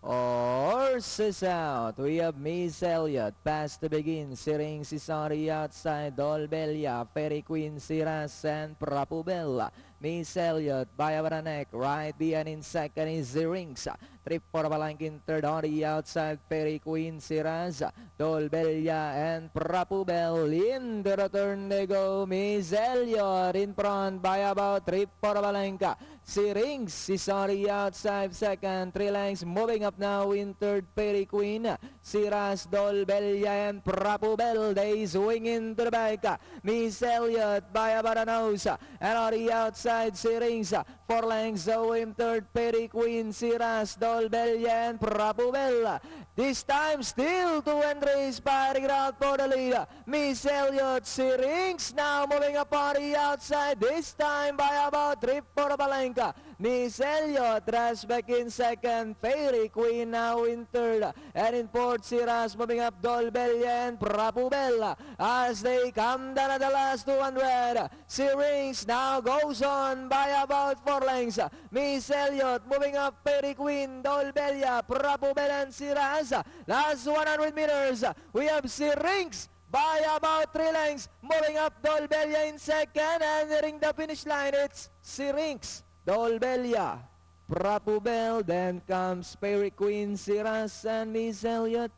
Horses out. We have Miss Elliot. Pass to begin. Siring si Sari outside. Dolbelia. Fairy Queen si Ras and Prapubella. Miss Elliot by Abaranek. Right behind in second is Zirings. Trip for Balankin third on the outside. Fairy Queen si Ras. Dolbelia and Prapubel. In the return they go. Miss Elliot in front by about Trip for Balanka. Zirings si Sari outside second. 3 lengths moving up now in third. Fairy Queen. Siras, Dolbelia and Prapubel. They swing into the back. Miss Elliot by about a nose. And on the outside, Sirings. 4 lengths away in third. Fairy Queen, Siras, Dolbelia and Prapubel. This time still 2 entries fighting out for the lead. Miss Elliot, Sirings now moving up on the outside. This time by about 3 for Balenka. Miss Elliot rush back in second. Fairy Queen now in third. And in fourth, Siras moving up Dolbelia and Prapubella as they come down at the last 200. Sirings now goes on by about 4 lengths. Miss Elliot moving up Fairy Queen, Dolbelia, Prapubella and Siras. Last 100 meters. We have Sirings by about 3 lengths moving up Dolbelia in second and nearing the finish line. It's Sirings, Dolbelia, Prapubel, then comes Fairy Queen, Siras and Miss Elliot.